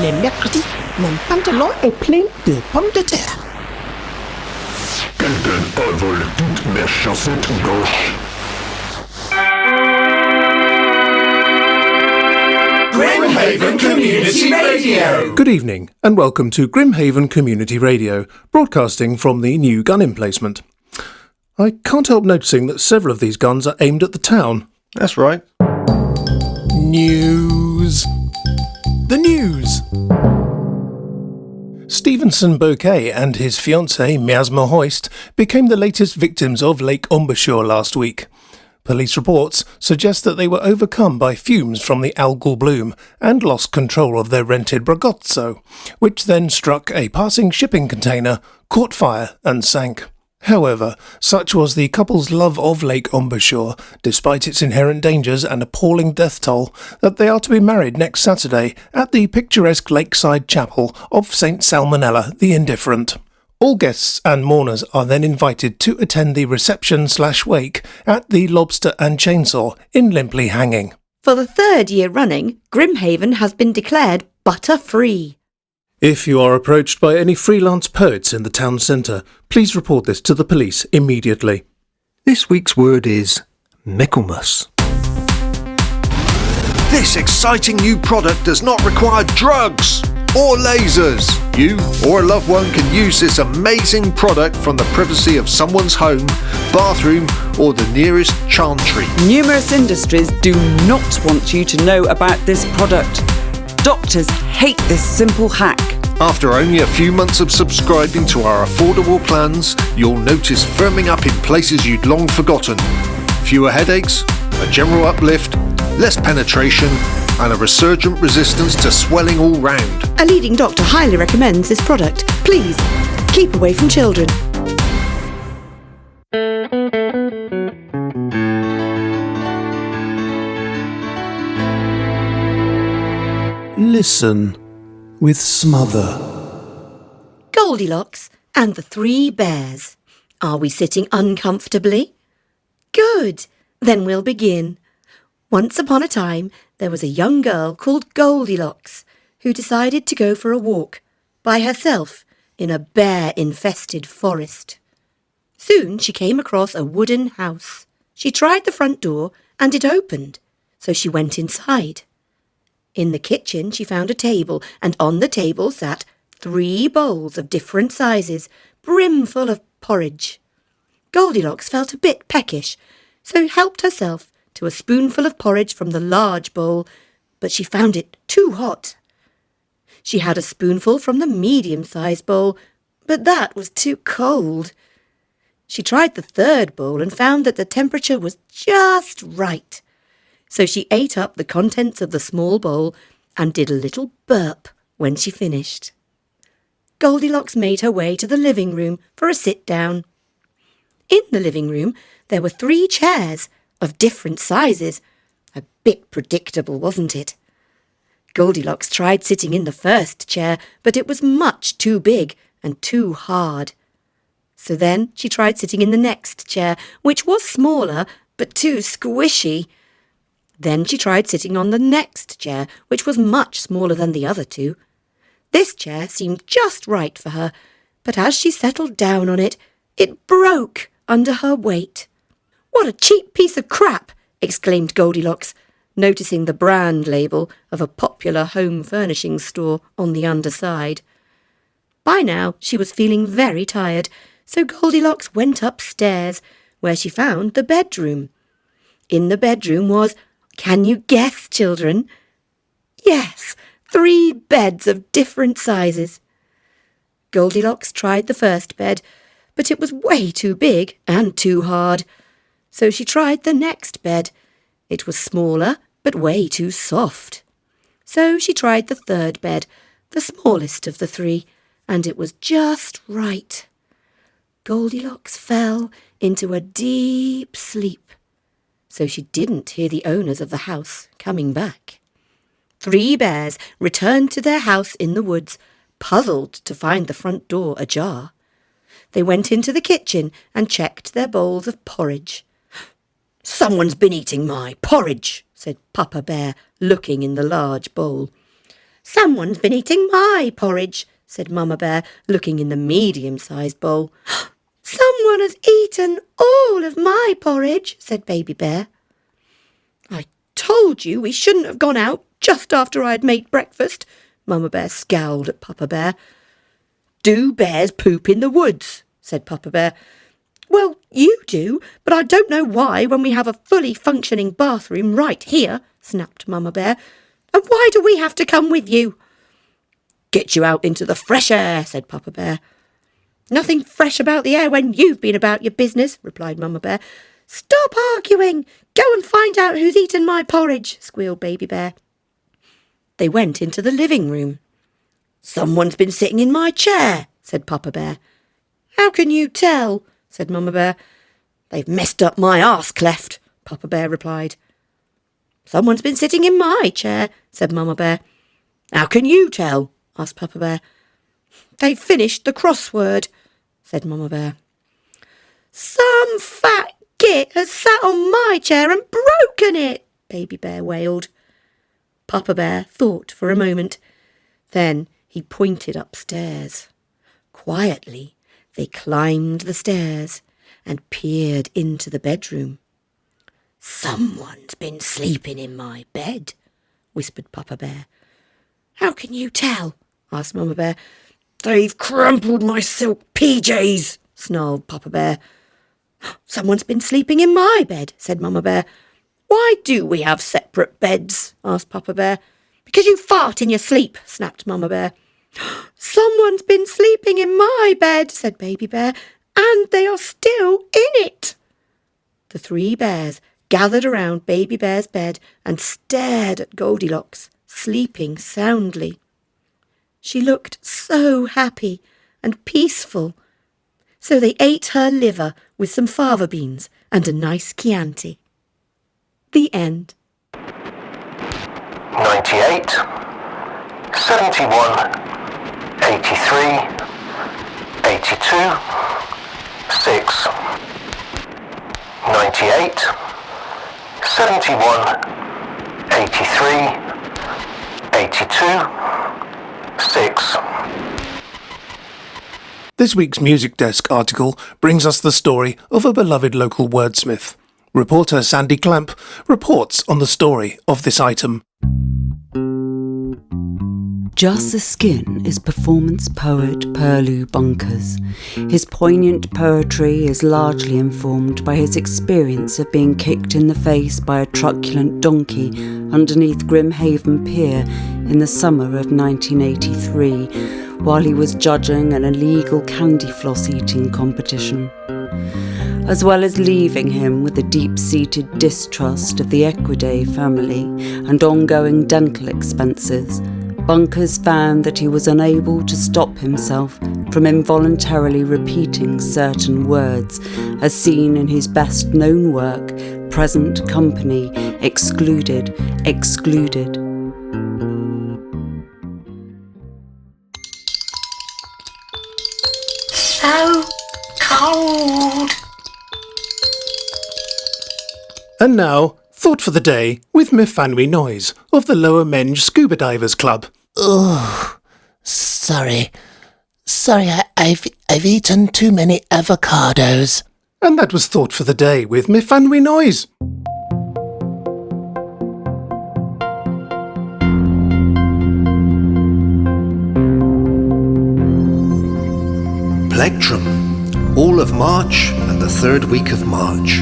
les mercredis, mon pantalon est plein de pommes de terre. Quelqu'un a volé toutes mes chaussettes gauches. Grimhaven Community Radio! Good evening and welcome to Grimhaven Community Radio, broadcasting from the new gun emplacement. I can't help noticing that several of these guns are aimed at the town. That's right. News. The news. Stevenson Bouquet and his fiancée Miasma Hoist became the latest victims of Lake Embouchure last week. Police reports suggest that they were overcome by fumes from the algal bloom and lost control of their rented bragazzo, which then struck a passing shipping container, caught fire and sank. However, such was the couple's love of Lake Embouchure, despite its inherent dangers and appalling death toll, that they are to be married next Saturday at the picturesque lakeside chapel of St. Salmonella the Indifferent. All guests and mourners are then invited to attend the reception/wake at the Lobster and Chainsaw in Limpley Hanging. For the third year running, Grimhaven has been declared butter-free. If you are approached by any freelance poets in the town centre, please report this to the police immediately. This week's word is Michaelmas. This exciting new product does not require drugs or lasers. You or a loved one can use this amazing product from the privacy of someone's home, bathroom or the nearest chantry. Numerous industries do not want you to know about this product. Doctors hate this simple hack. After only a few months of subscribing to our affordable plans, you'll notice firming up in places you'd long forgotten. Fewer headaches, a general uplift, less penetration, and a resurgent resistance to swelling all round. A leading doctor highly recommends this product. Please, keep away from children. Listen with smother. Goldilocks and the Three Bears. Are we sitting uncomfortably? Good. Then we'll begin. Once upon a time, there was a young girl called Goldilocks who decided to go for a walk by herself in a bear-infested forest. Soon she came across a wooden house. She tried the front door and it opened, so she went inside. In the kitchen she found a table, and on the table sat 3 bowls of different sizes, brimful of porridge. Goldilocks felt a bit peckish, so helped herself to a spoonful of porridge from the large bowl, but she found it too hot. She had a spoonful from the medium-sized bowl, but that was too cold. She tried the third bowl and found that the temperature was just right. So she ate up the contents of the small bowl and did a little burp when she finished. Goldilocks made her way to the living room for a sit-down. In the living room there were 3 chairs of different sizes. A bit predictable, wasn't it? Goldilocks tried sitting in the first chair, but it was much too big and too hard. So then she tried sitting in the next chair, which was smaller but too squishy. Then she tried sitting on the next chair, which was much smaller than the other 2. This chair seemed just right for her, but as she settled down on it, it broke under her weight. "What a cheap piece of crap!" exclaimed Goldilocks, noticing the brand label of a popular home furnishing store on the underside. By now she was feeling very tired, so Goldilocks went upstairs, where she found the bedroom. In the bedroom was, can you guess, children? Yes, 3 beds of different sizes. Goldilocks tried the first bed, but it was way too big and too hard. So she tried the next bed. It was smaller, but way too soft. So she tried the third bed, the smallest of the 3, and it was just right. Goldilocks fell into a deep sleep, so she didn't hear the owners of the house coming back. 3 bears returned to their house in the woods, puzzled to find the front door ajar. They went into the kitchen and checked their bowls of porridge. "Someone's been eating my porridge," said Papa Bear, looking in the large bowl. Someone's been eating my porridge, said Mama Bear, looking in the medium-sized bowl. Someone has eaten all of my porridge, said Baby Bear. I told you we shouldn't have gone out just after I had made breakfast, Mama Bear scowled at Papa Bear. Do bears poop in the woods? Said Papa Bear. Well, you do, but I don't know why when we have a fully functioning bathroom right here, snapped Mama Bear. And why do we have to come with you? Get you out into the fresh air, said Papa Bear. Nothing fresh about the air when you've been about your business, replied Mama Bear. Stop arguing! Go and find out who's eaten my porridge, squealed Baby Bear. They went into the living room. Someone's been sitting in my chair, said Papa Bear. How can you tell? Said Mama Bear. They've messed up my arse cleft, Papa Bear replied. Someone's been sitting in my chair, said Mama Bear. How can you tell? Asked Papa Bear. They've finished the crossword, said Mama Bear. Some fat git has sat on my chair and broken it, Baby Bear wailed. Papa Bear thought for a moment. Then he pointed upstairs. Quietly, they climbed the stairs and peered into the bedroom. Someone's been sleeping in my bed, whispered Papa Bear. How can you tell? Asked Mama Bear. They've crumpled my silk PJs, snarled Papa Bear. Someone's been sleeping in my bed, said Mama Bear. Why do we have separate beds? Asked Papa Bear. Because you fart in your sleep, snapped Mama Bear. Someone's been sleeping in my bed, said Baby Bear, and they are still in it. The three bears gathered around Baby Bear's bed and stared at Goldilocks, sleeping soundly. She looked so happy and peaceful. So they ate her liver with some fava beans and a nice Chianti. The end. 98, 71, 83, 82, 6. 98, 71, 83, 82, 6. This week's Music Desk article brings us the story of a beloved local wordsmith. Reporter Sandy Clamp reports on the story of this item. Just the Skin is performance poet Poole Bunkers. His poignant poetry is largely informed by his experience of being kicked in the face by a truculent donkey underneath Grimhaven Pier in the summer of 1983, while he was judging an illegal candy floss eating competition, as well as leaving him with a deep-seated distrust of the Equiday family and ongoing dental expenses. Bunkers found that he was unable to stop himself from involuntarily repeating certain words, as seen in his best-known work, Present Company, Excluded, Excluded. So cold. And now, Thought for the Day with Mifanwi Noise of the Lower Menge Scuba Divers Club. Ugh. Sorry, I've eaten too many avocados. And that was Thought for the Day with Mifanwi Noise. Plectrum, all of March and the third week of March.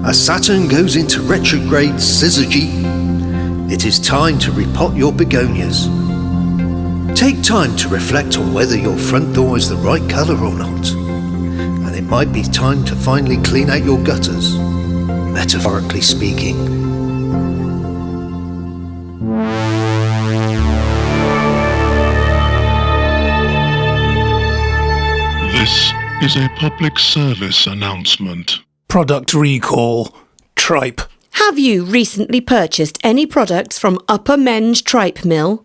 As Saturn goes into retrograde syzygy, it is time to repot your begonias. Take time to reflect on whether your front door is the right colour or not. And it might be time to finally clean out your gutters, metaphorically speaking. This is a public service announcement. Product recall. Tripe. Have you recently purchased any products from Upper Menge Tripe Mill?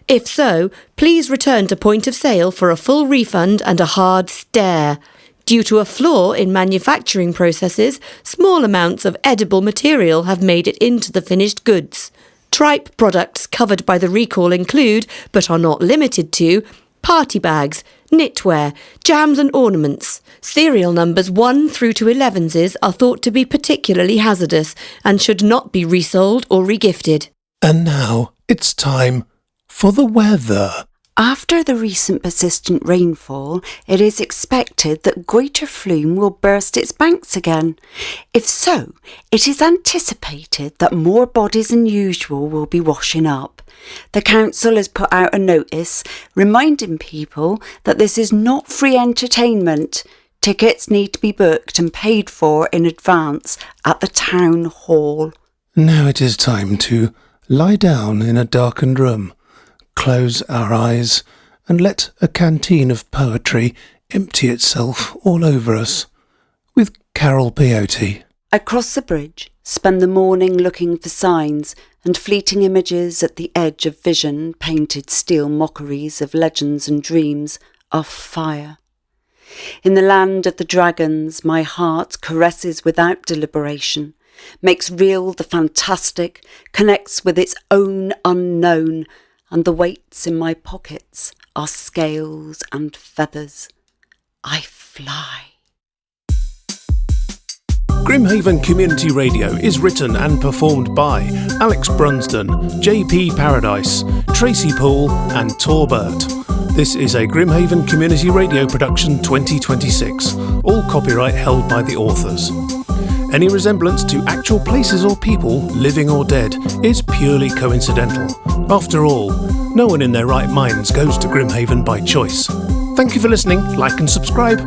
If so, please return to point of sale for a full refund and a hard stare. Due to a flaw in manufacturing processes, small amounts of edible material have made it into the finished goods. Tripe products covered by the recall include, but are not limited to, party bags, knitwear, jams and ornaments. Serial numbers 1 through to 11s are thought to be particularly hazardous and should not be resold or regifted. And now it's time for the weather. After the recent persistent rainfall, it is expected that Greater Flume will burst its banks again. If so, it is anticipated that more bodies than usual will be washing up. The council has put out a notice reminding people that this is not free entertainment. Tickets need to be booked and paid for in advance at the town hall. Now it is time to lie down in a darkened room, close our eyes, and let a canteen of poetry empty itself all over us. With Carol Peyote. I cross the bridge, spend the morning looking for signs and fleeting images at the edge of vision, painted steel mockeries of legends and dreams of fire. In the land of the dragons, my heart caresses without deliberation, makes real the fantastic, connects with its own unknown, and the weights in my pockets are scales and feathers. I fly. Grimhaven Community Radio is written and performed by Alex Brunsdon, JP Paradise, Tracey Poole and Burt. This is a Grimhaven Community Radio production 2026, all copyright held by the authors. Any resemblance to actual places or people, living or dead, is purely coincidental. After all, no one in their right minds goes to Grimhaven by choice. Thank you for listening, like and subscribe.